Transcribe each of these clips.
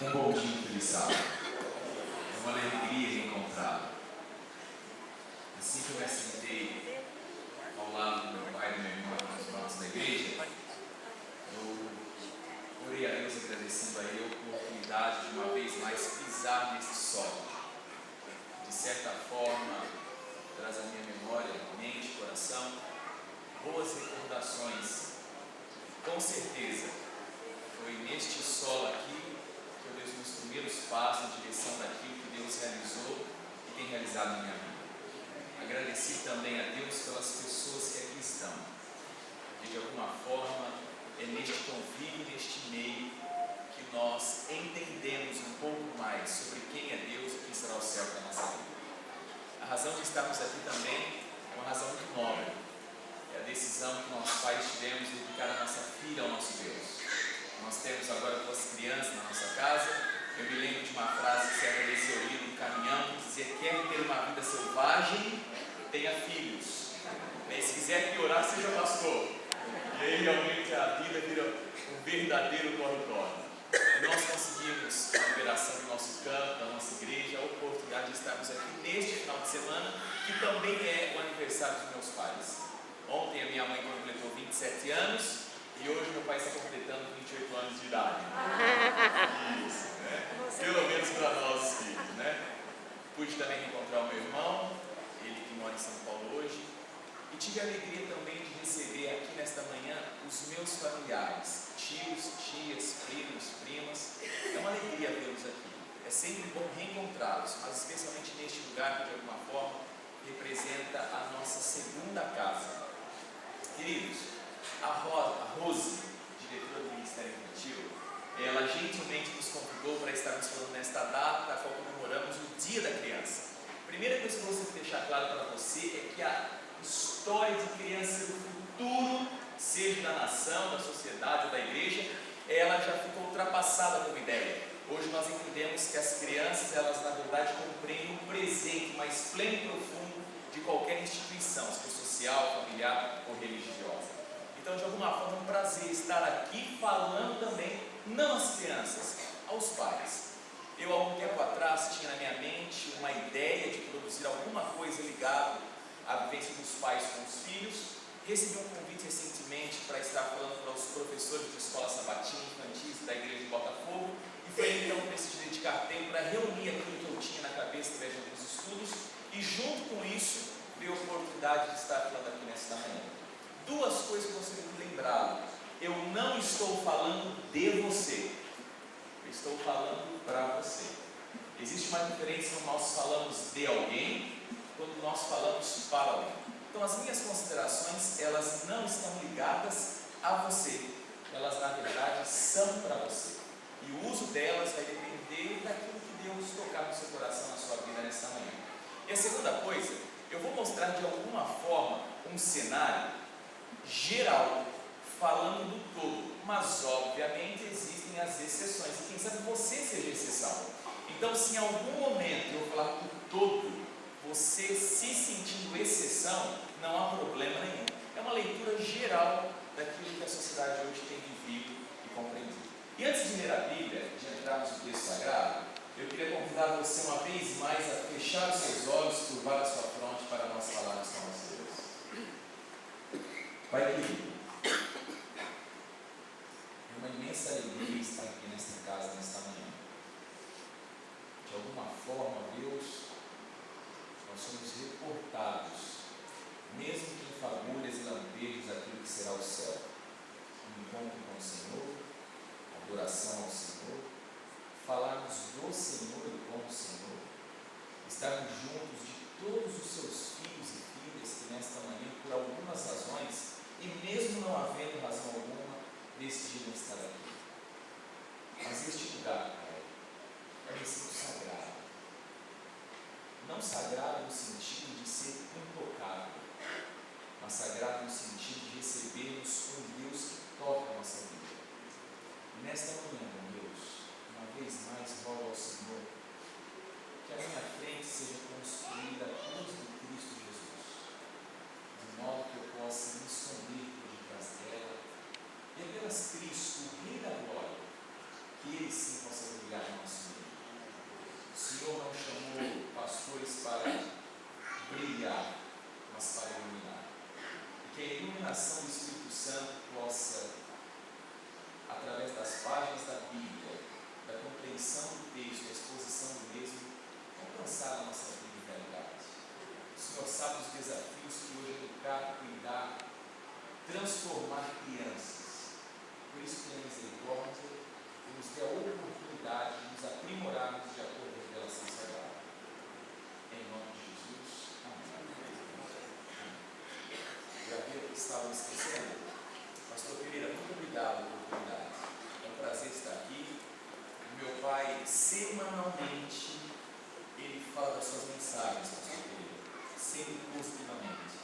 Um bom dia, feliz sábado. É uma alegria reencontrá-lo. Assim que eu me assentei ao lado do meu pai e do meu irmão nos bancos da igreja, eu orei a Deus agradecendo a Ele a oportunidade de uma vez mais pisar nesse solo. De certa forma, traz à minha memória, mente, coração, boas recordações. Com certeza, foi neste solo aqui que eu dei os meus primeiros passos em direção daquilo que Deus realizou e tem realizado na minha vida. Agradeci também a Deus pelas pessoas que aqui estão, porque de alguma forma é neste convívio, neste meio, que nós entendemos um pouco mais sobre quem é Deus e quem será o céu da nossa vida. A razão de estarmos aqui também é uma razão muito nobre. É a decisão que nós pais tivemos de dedicar a nossa filha ao nosso Deus. Nós temos agora 2 crianças na nossa casa. Eu me lembro de uma frase que certa vez eu li no caminhão, que dizia: quer ter uma vida selvagem, tenha filhos. E se quiser piorar, seja pastor. E aí realmente a vida vira um verdadeiro corre-corre. E nós conseguimos a liberação do nosso campo, da nossa igreja, a oportunidade de estarmos aqui neste final de semana, que também é o aniversário dos meus pais. Ontem a minha mãe completou 27 anos e hoje meu pai está completando 28 anos de idade. Isso, né? Pelo menos para nós filhos, né? Pude também encontrar o meu irmão, ele que mora em São Paulo hoje, e tive a alegria também de receber aqui nesta manhã os meus familiares, tios, tias, primos, primas. É uma alegria vê-los aqui. É sempre bom reencontrá-los, mas especialmente neste lugar que de alguma forma representa a nossa segunda casa. Queridos, a Rose, diretora do Ministério Infantil, ela gentilmente nos convidou para estarmos falando nesta data, da qual comemoramos o Dia da Criança. A primeira coisa que eu gostaria de deixar claro para você é que a história de criança do futuro, seja da nação, da sociedade ou da igreja, ela já ficou ultrapassada como ideia. Hoje nós entendemos que as crianças, elas na verdade compreendem o presente mais pleno e profundo de qualquer instituição, seja social, familiar ou religiosa. Então, de alguma forma, é um prazer estar aqui falando também, não às crianças, aos pais. Eu, há algum tempo atrás, tinha na minha mente uma ideia de produzir alguma coisa ligada à vivência dos pais com os filhos. Recebi um convite recentemente para estar falando para os professores de escola sabatina infantis da igreja de Botafogo, e foi então que eu decidi dedicar tempo para reunir aquilo que eu tinha na cabeça através de alguns estudos, e junto com isso, veio a oportunidade de estar falando aqui nesta manhã. 2 coisas que eu gostaria de lembrá-lo. Eu não estou falando de você, eu estou falando para você. Existe uma diferença quando nós falamos de alguém, quando nós falamos para alguém. Então as minhas considerações, elas não estão ligadas a você, elas na verdade são para você. E o uso delas vai depender daquilo que Deus tocar no seu coração, na sua vida nesta manhã. E a segunda coisa, eu vou mostrar de alguma forma um cenário geral, falando do todo, mas obviamente existem as exceções, e quem sabe você seja exceção. Então, se em algum momento eu falar do todo, você se sentindo exceção, não há problema nenhum. É uma leitura geral daquilo que a sociedade hoje tem vivido e compreendido. E antes de ler a Bíblia, de entrarmos no texto sagrado, eu queria convidar você uma vez mais a fechar os seus olhos, curvar a sua fronte para nós falarmos com nosso Deus. Pai querido, é uma imensa alegria estar aqui nesta casa, nesta manhã. De alguma forma, Deus, nós somos reportados, mesmo que em fagulhas e lampejos, aquilo que será o céu. Um encontro com o Senhor, adoração ao Senhor, falarmos do Senhor e com o Senhor, estarmos juntos de todos os seus filhos e filhas que nesta manhã, por algumas razões, e mesmo não havendo razão alguma, decidiram estar aqui. Mas este lugar, Pai, é um recinto sagrado. Não sagrado no sentido de ser intocável, mas sagrado no sentido de recebermos um Deus que toca a nossa vida. E nesta manhã, meu Deus, uma vez mais rogo ao Senhor que a minha frente seja construída a cruz de Cristo Jesus, de modo que eu possa me esconder por detrás dela, e apenas Cristo, o Rei da Glória, que Ele sim possa brilhar no formar crianças. Por isso, tenha misericórdia e nos dê a oportunidade de nos aprimorarmos de acordo com a revelação sagrada. Em nome de Jesus. Amém. Já viram que estavam esquecendo? Pastor Pereira, muito obrigado pela oportunidade. É um prazer estar aqui. O meu pai, semanalmente, ele fala das suas mensagens, Pastor Pereira, sempre positivamente,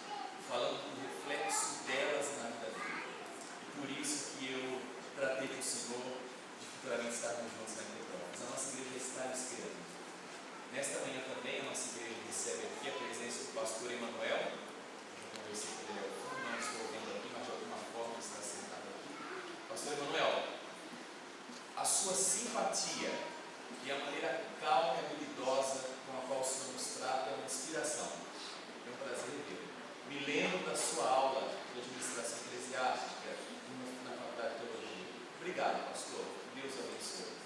falando do reflexo delas na vida dele. E por isso que eu tratei com o Senhor de futuramente estarmos juntos na Petrópolis. A nossa igreja está esperando. Nesta manhã também, a nossa igreja recebe aqui a presença do pastor Emanuel. Eu conversei com ele ao fundo, não estou vendo aqui, mas de alguma forma está sentado aqui. Pastor Emanuel, a sua simpatia e a maneira calma e habilidosa com a qual o Senhor nos trata é uma inspiração. É um prazer ver. Me lembro da sua aula de administração eclesiástica na Faculdade de Teologia. Obrigado, pastor. Deus abençoe.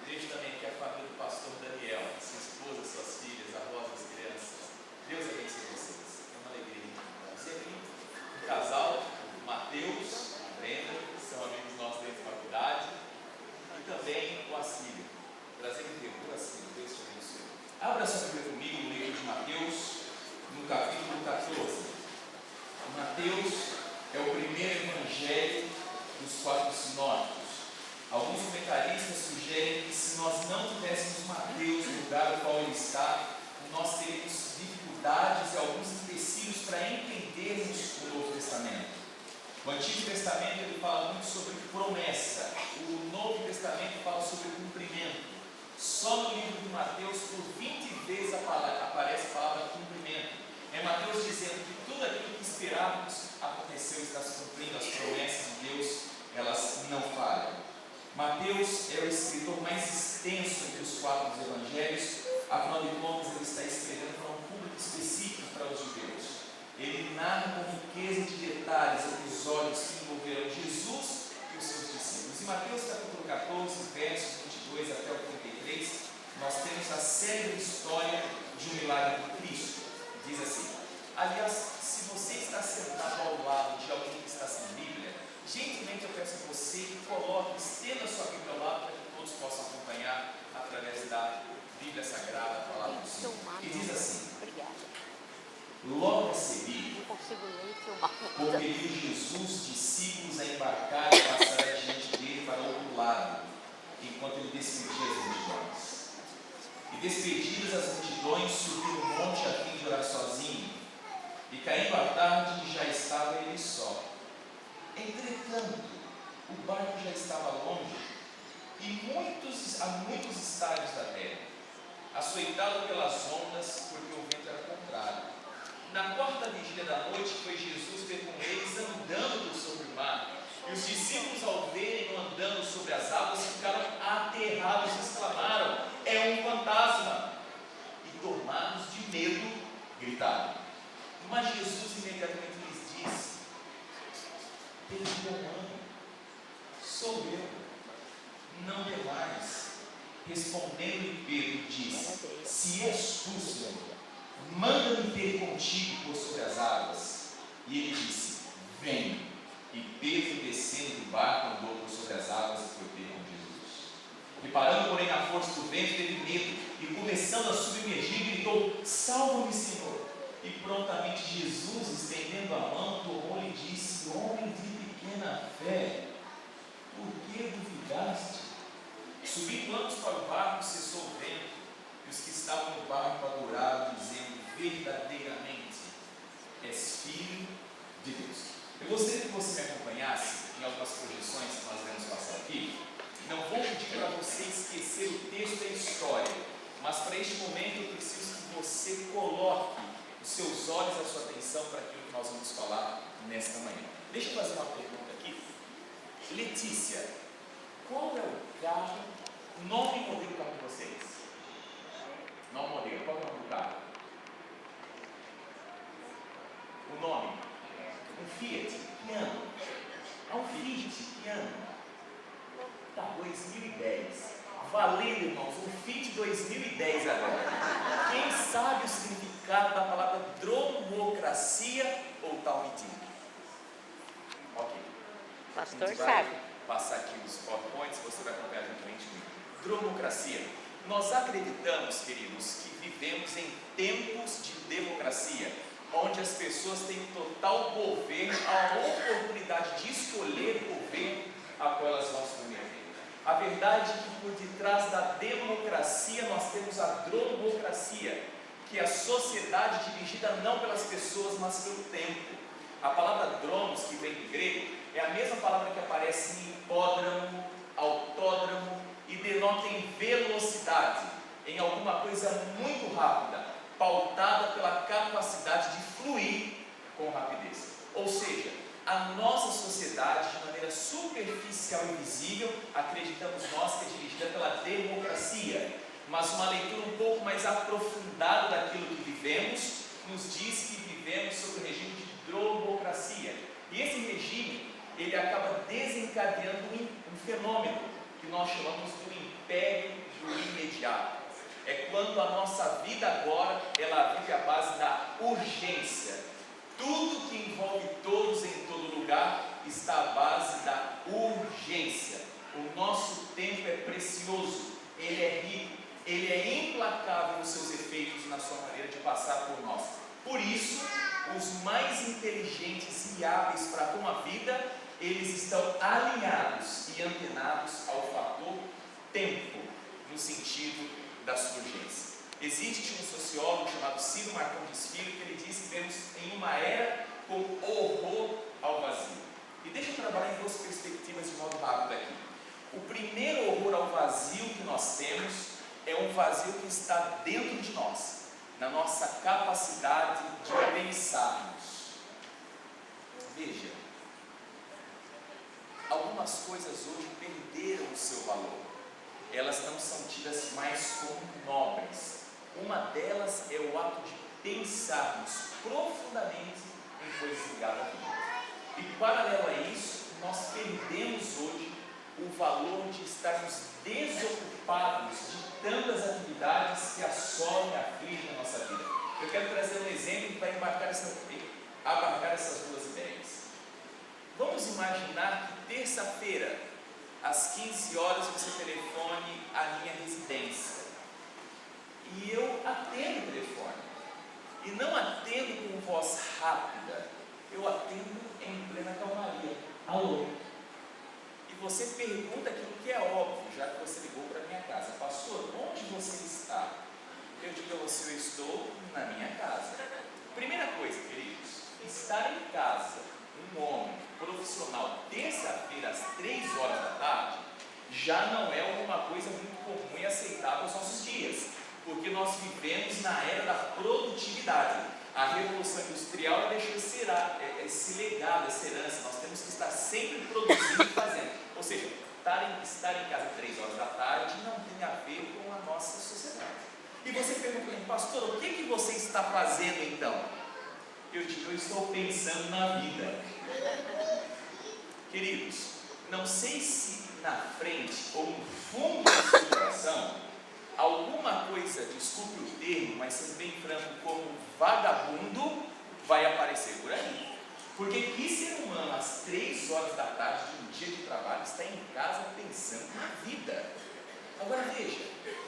Vejo também aqui a família do pastor Daniel, sua esposa, suas filhas, avós, as crianças. Deus abençoe vocês. É uma alegria encontrar. Um casal, o Mateus, a Brenda, são amigos nossos dentro da faculdade. E também o Assílio. Prazer em ter o Assílio. Deus te abençoe. Abra sua Bíblia comigo no livro de Mateus, no capítulo 14. Mateus é o primeiro evangelho dos 4 sinóticos. Alguns comentaristas sugerem que se nós não tivéssemos Mateus no lugar no qual ele está, nós teríamos dificuldades e alguns empecilhos para entendermos o Novo Testamento. O Antigo Testamento ele fala muito sobre promessa, o Novo Testamento fala sobre cumprimento. Só no livro de Mateus, por 20 vezes aparece a palavra cumprimento. É Mateus dizendo que tudo aquilo que esperávamos aconteceu, está se cumprindo, as promessas de Deus, elas não falham. Mateus é o escritor mais extenso entre os 4 dos evangelhos, afinal de contas ele está escrevendo para um público específico, para os judeus. Ele narra com riqueza de detalhes episódios que envolveram Jesus e os seus discípulos. Em Mateus capítulo 14, versos 22 até o 33, nós temos a célebre história de um milagre de Cristo. Diz assim: aliás, se você está sentado ao lado de alguém que está sem Bíblia, gentilmente eu peço a você que coloque, estenda a sua Bíblia ao lado para que todos possam acompanhar através da Bíblia Sagrada, a palavra do Senhor. E diz assim: logo a seguir, compeliu Jesus discípulos a embarcar e passar adiante dele para outro lado, enquanto ele despedia as multidões. E despedidas as multidões, subiu o monte a fim de orar sozinho. E caindo a tarde, já estava ele só. Entretanto, o barco já estava longe, e a muitos estádios da terra, açoitado pelas ondas, porque o vento era contrário. Na 4ª vigília da noite, foi Jesus ter com eles andando sobre o mar. E os discípulos, ao verem-no andando sobre as águas, ficaram aterrados e exclamaram: é um fantasma! E tomados de medo, gritaram. Mas Jesus imediatamente lhes disse: tenham bom ânimo, sou eu, não temais. Respondendo-lhe Pedro, disse: se és tu, Senhor, manda-me ter contigo por sobre as águas. E ele disse: vem. E Pedro, descendo do barco, andou por sobre as águas e foi ter com Jesus. Reparando, porém, na força do vento, teve medo, e começando a submergir, gritou: salva-me, Senhor. E prontamente Jesus, estendendo a mão, tomou-lhe e disse: homem de pequena fé, por que duvidaste? Subindo ambos para o barco, cessou o vento, e os que estavam no barco adoraram, dizendo: verdadeiramente és filho de Deus. Eu gostaria que você me acompanhasse em algumas projeções que nós vamos passar aqui. Não vou pedir para você esquecer o texto e a história, mas para este momento eu preciso que você coloque os seus olhos, a sua atenção para aquilo que nós vamos falar nesta manhã. Deixa eu fazer uma pergunta aqui. Letícia, qual é o carro, nome e modelo do carro de vocês? Nome e modelo, qual é o nome do carro? O nome? Um Fiat Piano. É um Fiat Piano. Tá, 2010. Valendo, irmãos, um Fiat 2010 agora. Quem sabe o significado da palavra dromocracia ou talmidim? Ok. Pastor a gente sabe. vai passar aqui os PowerPoints, você vai acompanhar juntamente comigo. Dromocracia. Nós acreditamos, queridos, que vivemos em tempos de democracia, onde as pessoas têm total governo, a oportunidade de escolher o governo a qual elas vão submeter. A verdade é que por detrás da democracia nós temos a dromocracia, que é a sociedade dirigida não pelas pessoas, mas pelo tempo. A palavra dromos, que vem do grego, é a mesma palavra que aparece em hipódromo, autódromo e denota em velocidade, em alguma coisa muito rápida, pautada pela capacidade de fluir com rapidez. Ou seja, a nossa sociedade, de maneira superficial e visível, acreditamos nós que é dirigida pela democracia, mas uma leitura um pouco mais aprofundada daquilo que vivemos, nos diz que vivemos sob o regime de dromocracia. E esse regime, ele acaba desencadeando um fenômeno que nós chamamos do império do imediato. É quando a nossa vida agora, ela vive à base da urgência. Tudo que envolve todos em todo lugar está à base da urgência. O nosso tempo é precioso, ele é rico, ele é implacável nos seus efeitos e na sua maneira de passar por nós. Por isso, os mais inteligentes e hábeis para com a vida, eles estão alinhados e antenados ao fator tempo, no sentido da sua urgência. Existe um sociólogo chamado Ciro Marcondes Filho, que ele diz que vivemos em uma era com horror ao vazio. E deixa eu trabalhar em duas perspectivas de modo rápido aqui. O primeiro horror ao vazio que nós temos é um vazio que está dentro de nós, na nossa capacidade de pensarmos. Veja, algumas coisas hoje perderam o seu valor. Elas não são tidas mais como nobres. Uma delas é o ato de pensarmos profundamente em coisas ligadas à vida. E paralelo a isso, nós perdemos hoje o valor de estarmos desocupados de tantas atividades que assolam e afligem a nossa vida. Eu quero trazer um exemplo para abarcar essas duas ideias. Vamos imaginar que terça-feira, às 15 horas, você telefone à minha residência. E eu atendo o telefone. E não atendo com voz rápida. Eu atendo em plena calmaria. Alô? E você pergunta aquilo que é óbvio, já que você ligou para a minha casa. Pastor, onde você está? Eu digo a você, eu estou na minha casa. Primeira coisa, queridos, estar em casa, um homem profissional, terça-feira às 3 horas da tarde, já não é alguma coisa muito comum e aceitável aos nossos dias, porque nós vivemos na era da produtividade. A Revolução Industrial deixou esse legado, essa herança. Nós temos que estar sempre produzindo e fazendo. Ou seja, estar em casa às 3 horas da tarde não tem a ver com a nossa sociedade. E você pergunta para mim, pastor, o que você está fazendo então? Eu digo, eu estou pensando na vida. Queridos, não sei se na frente ou no fundo do seu coração, alguma coisa, desculpe o termo, mas sendo bem franco, como vagabundo, vai aparecer por aí. Porque que ser humano, às 3 horas da tarde de um dia de trabalho, está em casa pensando na vida? Agora veja,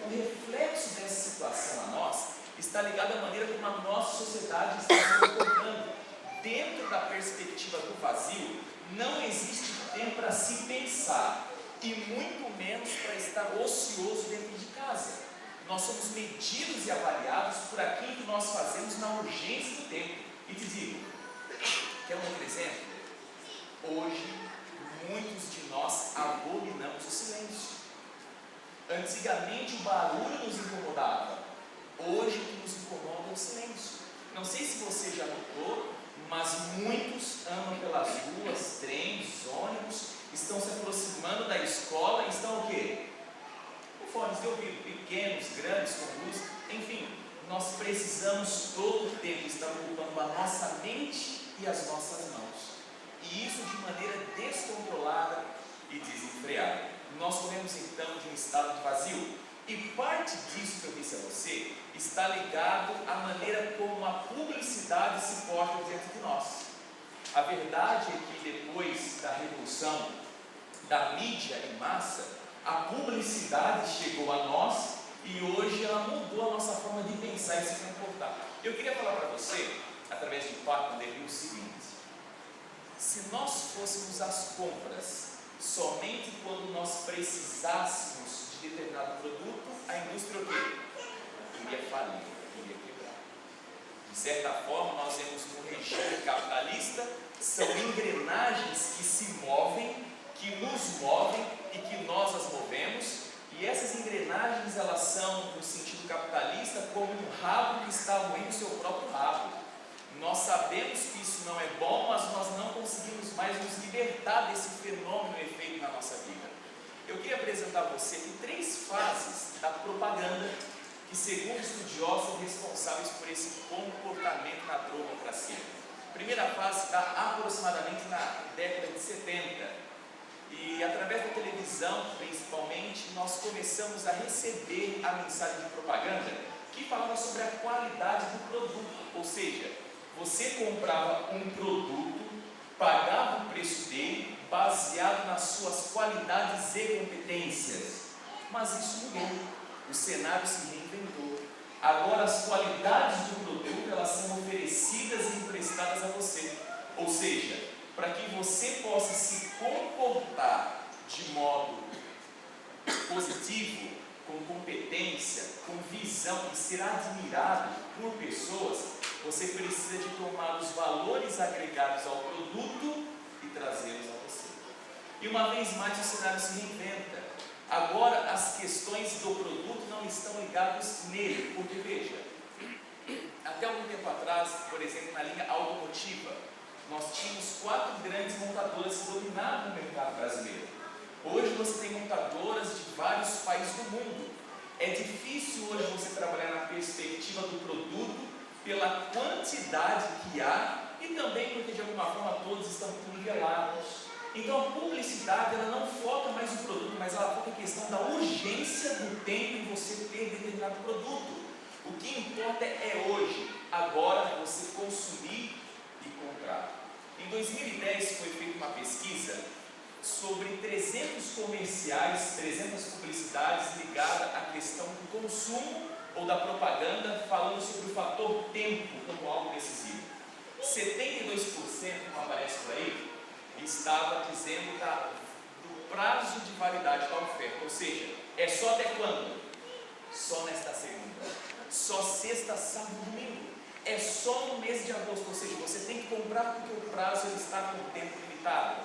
o reflexo dessa situação a nós está ligado à maneira como a nossa sociedade está se comportando. Dentro da perspectiva do vazio, não existe tempo para se pensar, e muito menos para estar ocioso dentro de casa. Nós somos medidos e avaliados por aquilo que nós fazemos na urgência do tempo. E te digo, quer um outro exemplo? Hoje, muitos de nós abominamos o silêncio. Antigamente o barulho nos incomodava, hoje o que nos incomoda é o silêncio. Não sei se você já notou, mas muitos andam pelas ruas, trens, ônibus, estão se aproximando da escola e estão o quê? Com fones de ouvido, pequenos, grandes, com luz, enfim, nós precisamos todo o tempo estar ocupando a nossa mente e as nossas mãos. E isso de maneira descontrolada e desenfreada. Nós corremos então de um estado de vazio. E parte disso que eu disse a você está ligado à maneira como a publicidade se porta diante de nós. A verdade é que depois da revolução da mídia em massa, a publicidade chegou a nós e hoje ela mudou a nossa forma de pensar e se comportar. Eu queria falar para você, através de Paco, o seguinte: se nós fôssemos às compras somente quando nós precisássemos de determinado produto, a indústria o quê? Iria falir, iria quebrar. De certa forma, nós vemos no regime capitalista, são engrenagens que se movem, que nos movem e que nós as movemos, e essas engrenagens, elas são, no sentido capitalista, como um rabo que está moendo o seu próprio rabo. Nós sabemos que isso não é bom, mas nós não conseguimos mais nos libertar desse fenômeno e efeito na nossa vida. Eu queria apresentar a você aqui 3 fases da propaganda que, segundo estudiosos, são responsáveis por esse comportamento na democracia. A primeira fase está aproximadamente na década de 70. E através da televisão, principalmente, nós começamos a receber a mensagem de propaganda que falava sobre a qualidade do produto. Ou seja, você comprava um produto, pagava o preço dele, baseado nas suas qualidades e competências. Mas isso mudou, o cenário se reinventou. Agora as qualidades do produto, elas são oferecidas e emprestadas a você. Ou seja, para que você possa se comportar de modo positivo, com competência, com visão e ser admirado por pessoas, você precisa de tomar os valores agregados ao produto e trazê-los a você. E uma vez mais o cenário se reinventa. Agora as questões do produto não estão ligadas nele, porque veja, até algum tempo atrás, por exemplo, na linha automotiva, nós tínhamos 4 grandes montadoras que dominavam o mercado brasileiro. Hoje você tem montadoras de vários países do mundo. É difícil hoje você trabalhar na perspectiva do produto pela quantidade que há e também porque de alguma forma todos estão muito nivelados. Então a publicidade, ela não foca mais no produto, mas ela foca em questão da urgência do tempo em você ter determinado produto. O que importa é hoje, agora você consumir e comprar. Em 2010 foi feita uma pesquisa sobre 300 comerciais, 300 publicidades ligadas à questão do consumo ou da propaganda, falando sobre o fator tempo como algo decisivo. 72%, como aparece por aí, estava dizendo do prazo de validade da oferta, ou seja, é só até quando? Só nesta segunda, só sexta, sábado e domingo. É só no mês de agosto, ou seja, você tem que comprar porque o prazo ele está com tempo limitado.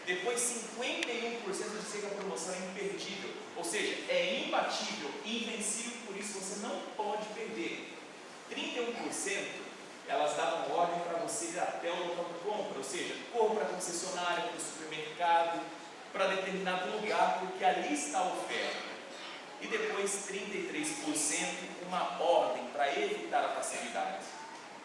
Depois 51% diz que a promoção é imperdível, ou seja, é imbatível, invencível, por isso você não pode perder. 31% elas davam ordem para você ir até o local de compra, ou seja, corra para a concessionária, para o supermercado, para determinado lugar, porque ali está a oferta. E depois 33% uma ordem para evitar a passividade.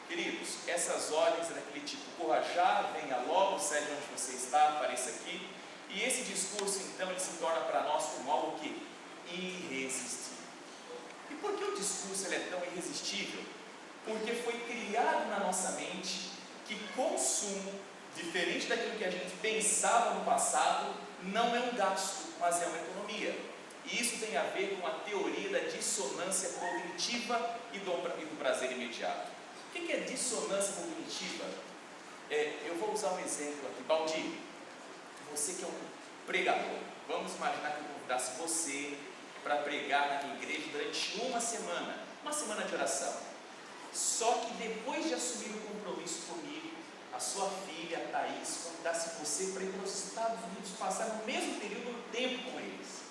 Queridos, essas ordens é daquele tipo: corra já, venha logo, sai de onde você está, apareça aqui. E esse discurso, então, ele se torna para nós como algo que irresistível. E por que o discurso ele é tão irresistível? Porque foi criado na nossa mente que consumo, diferente daquilo que a gente pensava no passado, não é um gasto, mas é uma economia. E isso tem a ver com a teoria da dissonância cognitiva e do prazer imediato. O que é dissonância cognitiva? Eu vou usar um exemplo aqui. Baldi, você que é um pregador, vamos imaginar que eu convidasse você para pregar na minha igreja durante uma semana de oração. Só que depois de assumir o compromisso comigo, a sua filha, a Thaís, convidasse você para ir para os Estados Unidos, passar no mesmo período de tempo com eles.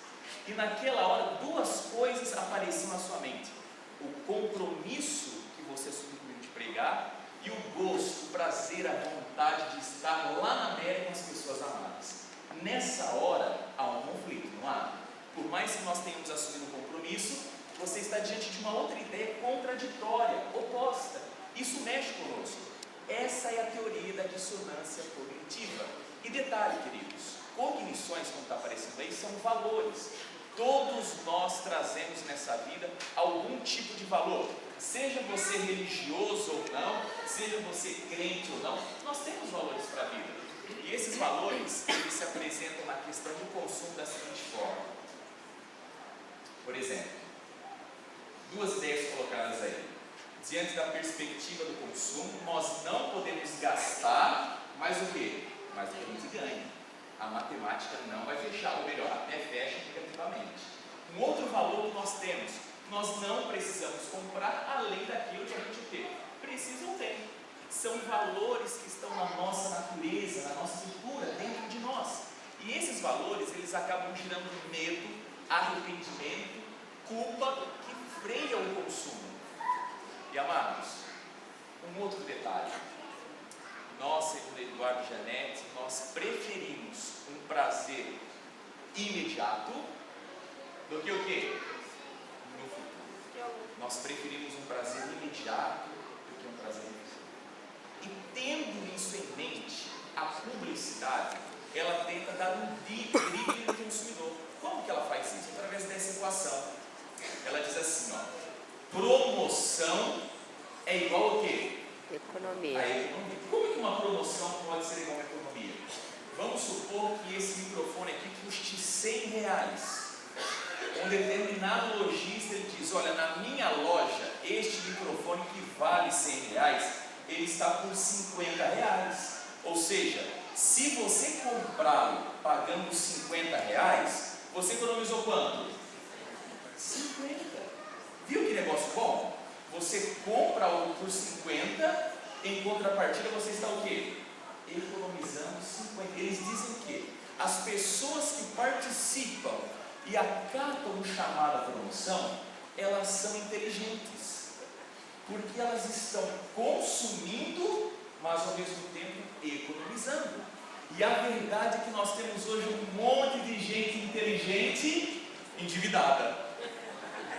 E naquela hora, 2 coisas apareciam na sua mente: o compromisso que você assumiu comigo de pregar e o gosto, o prazer, a vontade de estar lá na América com as pessoas amadas. Nessa hora, há um conflito, não há? Por mais que nós tenhamos assumido um compromisso, você está diante de uma outra ideia contraditória, oposta. Isso mexe conosco. Essa é a teoria da dissonância cognitiva. E detalhe, queridos, cognições, como está aparecendo aí, são valores. Todos nós trazemos nessa vida algum tipo de valor, Seja você religioso ou não, seja você crente ou não, nós temos valores para a vida. E esses valores, eles se apresentam na questão do consumo da seguinte forma. Por exemplo, duas ideias colocadas aí. Diante da perspectiva do consumo, nós não podemos gastar mais o quê? Mais do que a gente ganha. A matemática não vai fechar, ou melhor, até fecha negativamente. Um outro valor que nós temos, nós não precisamos comprar além daquilo que a gente tem. Precisa ou tem. São valores que estão na nossa natureza, na nossa cultura, dentro de nós. E esses valores, eles acabam gerando medo, arrependimento, culpa, que freia o consumo. E amados, um outro detalhe. Nós, segundo Eduardo Janete, nós preferimos um prazer imediato do que o quê? No futuro. Nós preferimos um prazer imediato do que um prazer no futuro. E tendo isso em mente, a publicidade, ela tenta dar um drible no consumidor. Como que ela faz isso? Através dessa equação. Ela diz assim, ó. Promoção é igual ao quê? Economia. A economia. Como que uma promoção pode ser igual a economia? Vamos supor que esse microfone aqui custe R$100. Um determinado lojista ele diz, olha, na minha loja, este microfone que vale R$100, ele está por R$50. Ou seja, se você comprá-lo pagando R$50, você economizou quanto? 50. Viu que negócio bom? Você compra algo por 50, em contrapartida você está o quê? Economizando 50. Eles dizem o quê? As pessoas que participam e acatam o chamado à promoção, elas são inteligentes, porque elas estão consumindo, mas ao mesmo tempo economizando. E a verdade é que nós temos hoje um monte de gente inteligente endividada.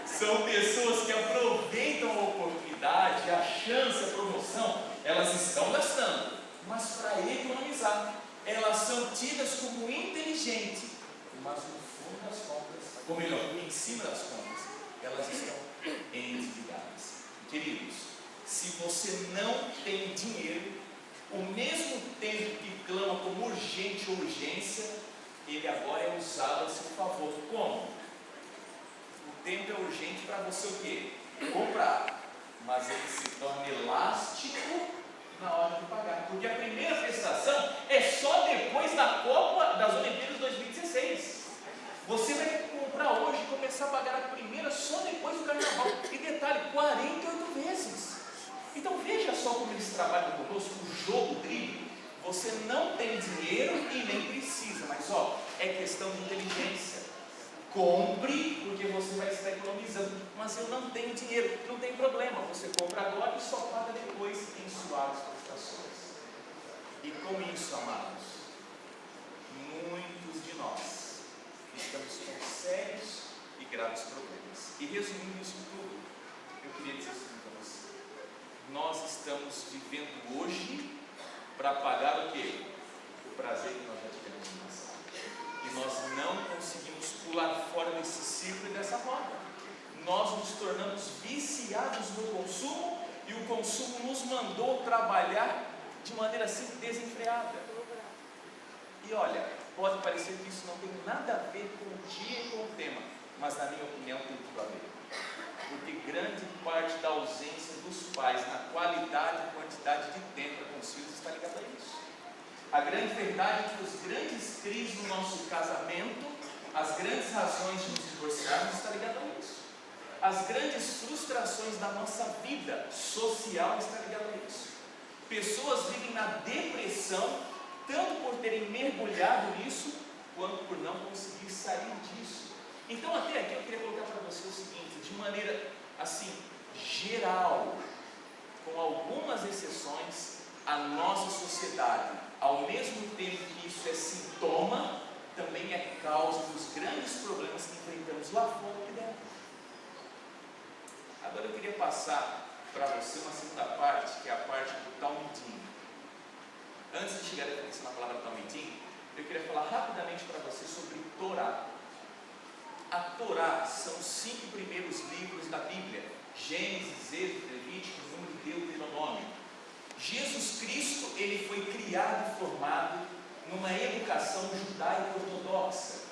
São pessoas que aproveitam a oportunidade, a chance, a promoção, elas estão gastando, mas para economizar. Elas são tidas como inteligentes, mas no fundo das contas, ou melhor, em cima das contas, elas estão endividadas. Queridos, se você não tem dinheiro, o mesmo tempo que clama como urgente ou urgência, ele agora é usado a seu favor. Como? O tempo é urgente para você o quê? Comprar, mas ele se torna elástico na hora de pagar, porque a primeira prestação é só depois da Copa das Olimpíadas 2016. Você vai ter que comprar hoje e começar a pagar a primeira só depois do carnaval. E detalhe, 48 vezes. Então veja só como eles trabalham conosco, o jogo drible. Você não tem dinheiro e nem precisa, mas ó, é questão de inteligência. Compre, porque você vai estar economizando. Mas eu não tenho dinheiro, não tem problema. Você compra agora e só paga depois em suaves prestações. E com isso, amados, muitos de nós estamos com sérios e graves problemas. E resumindo isso tudo, eu queria dizer assim para você. Nós estamos vivendo hoje para pagar o quê? O prazer que nós já tivemos no passado. E nós não conseguimos pular fora desse ciclo e dessa roda. Nós nos tornamos viciados no consumo e o consumo nos mandou trabalhar de maneira assim desenfreada. E olha, pode parecer que isso não tem nada a ver com o dia e com o tema, mas na minha opinião tem tudo a ver. Porque grande parte da ausência dos pais na qualidade e quantidade de tempo com os filhos está ligada a isso. A grande verdade é que os grandes crises no nosso casamento, as grandes razões de nos divorciarmos está ligada a isso. As grandes frustrações da nossa vida social está ligada a isso. Pessoas vivem na depressão, tanto por terem mergulhado nisso, quanto por não conseguir sair disso. Então até aqui eu queria colocar para você o seguinte, de maneira assim, geral, com algumas exceções, a nossa sociedade, ao mesmo tempo que isso é sintoma, também é causa dos grandes problemas que enfrentamos lá fora e dentro. Agora eu queria passar para você uma segunda parte, que é a parte do Talmidim. Antes de chegar a definição da palavra Talmidim, eu queria falar rapidamente para você sobre Torá. A Torá são os 5 primeiros livros da Bíblia, Gênesis, Êxodo, Levítico, Número de Deuteronômio. Jesus Cristo, ele foi criado e formado numa educação judaica ortodoxa.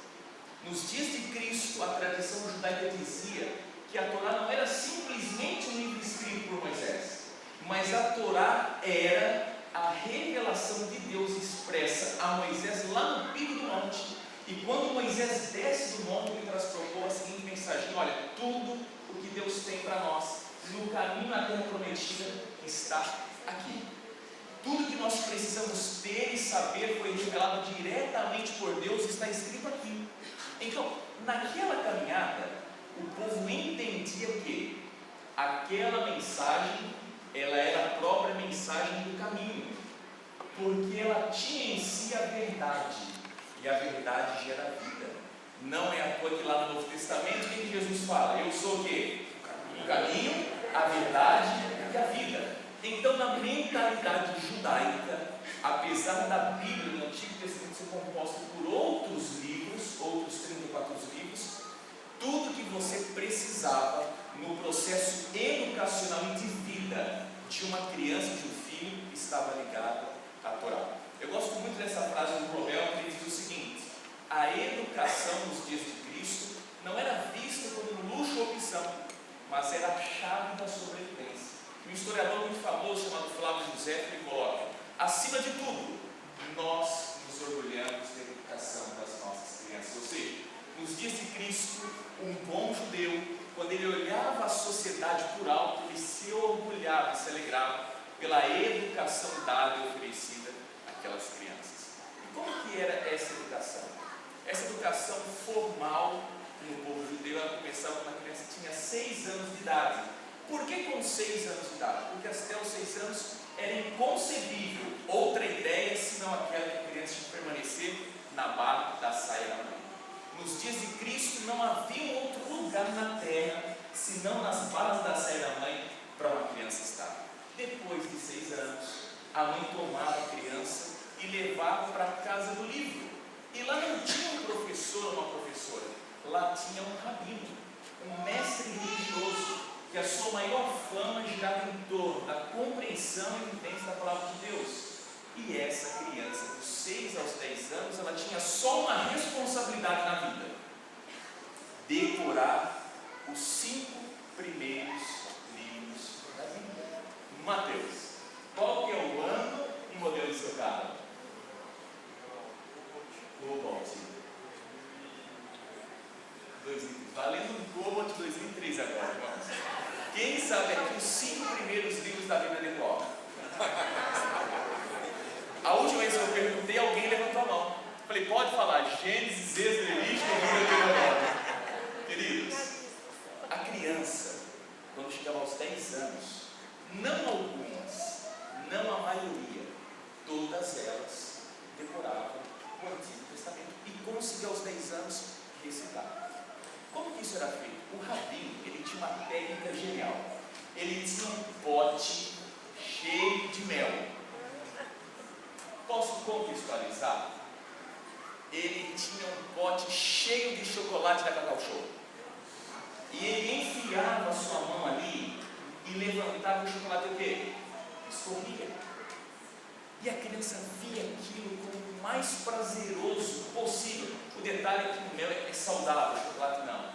Nos dias de Cristo, a tradição judaica dizia que a Torá não era simplesmente um livro escrito por Moisés, mas a Torá era a revelação de Deus expressa a Moisés lá no pico do monte. E quando Moisés desce do monte, ele transportou a seguinte mensagem: olha, tudo o que Deus tem para nós no caminho à terra prometida está aqui. Tudo que nós precisamos ter e saber foi revelado diretamente por Deus e está escrito aqui. Então, naquela caminhada, o povo entendia que aquela mensagem, ela era a própria mensagem do caminho, porque ela tinha em si a verdade, e a verdade gera vida. Não é à toa que lá no Novo Testamento, o que Jesus fala? Eu sou o quê? O caminho, a verdade e a vida. Então, na mentalidade judaica, apesar da Bíblia no Antigo Testamento ser composta por outros livros, outros 34 livros, tudo que você precisava no processo educacional e de vida de uma criança, de um filho, estava ligado à Torá. Eu gosto muito dessa frase do Provérbio, que diz o seguinte: a educação nos dias de Cristo não era vista como luxo ou opção, mas era a chave da sobrevivência. Um historiador muito famoso chamado Flávio José, ele coloca: acima de tudo, nós nos orgulhamos da educação das nossas crianças. Ou seja, nos dias de Cristo, um bom judeu, quando ele olhava a sociedade por alto, ele se orgulhava e se alegrava pela educação dada e oferecida àquelas crianças. E como que era essa educação? Essa educação formal no povo judeu, ela começava quando a criança tinha 6 anos de idade. Por que com 6 anos de idade? Porque até os 6 anos era inconcebível outra ideia senão aquela que a criança tinha que permanecer na barra da saia da mãe. Nos dias de Cristo não havia outro lugar na terra senão nas barras da saia da mãe para uma criança estar. Depois de 6 anos, a mãe tomava a criança e levava para a casa do livro. E lá não tinha um professor ou uma professora, lá tinha um rabino, um mestre religioso, que a sua maior fama girava em torno da compreensão e vivência da palavra de Deus. E essa criança, dos 6 aos 10 anos, ela tinha só uma responsabilidade na vida: decorar os 5 primeiros livros da Bíblia. Mateus, qual que é o ano e modelo do seu carro? Cobalt. Valendo um Cobalt 2003 agora, irmãos. Quem sabe aqui os 5 primeiros livros da Bíblia decora? A última vez que eu perguntei, alguém levantou a mão. Falei, pode falar Gênesis, Êxodo, Levítico, Número de Deuteronômio. Queridos, a criança, quando chegava aos 10 anos, não algumas, não a maioria, todas elas decoravam o Antigo Testamento e conseguiam aos 10 anos recitar. Como que isso era feito? O rabino, ele tinha uma técnica genial. Ele tinha um pote cheio de mel. Posso contextualizar? Ele tinha um pote cheio de chocolate da Cacau Show. E ele enfiava a sua mão ali e levantava o chocolate o quê? Escorria. E a criança via aquilo como o mais prazeroso possível. O detalhe é que o mel é saudável, o chocolate não.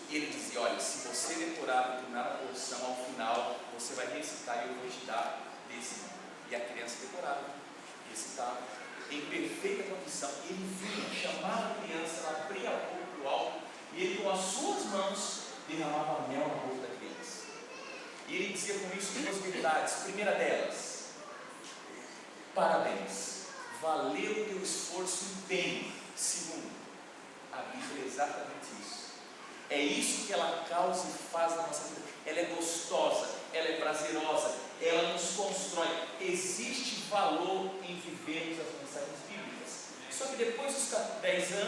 E ele dizia, olha, se você decorar a determinada porção ao final, você vai recitar e eu vou te dar desse mel. E a criança decorava, recitava, em perfeita condição. Ele vinha, chamava a criança, ela abria a boca para o alto, e ele com as suas mãos derramava mel na boca da criança. E ele dizia com isso 2 verdades. Primeira delas: parabéns, valeu o teu esforço e empenho. Segundo, a Bíblia é exatamente isso. É isso que ela causa e faz na nossa vida. Ela é gostosa, ela é prazerosa, ela nos constrói. Existe valor em vivermos as mensagens bíblicas. Só que depois dos 10 anos,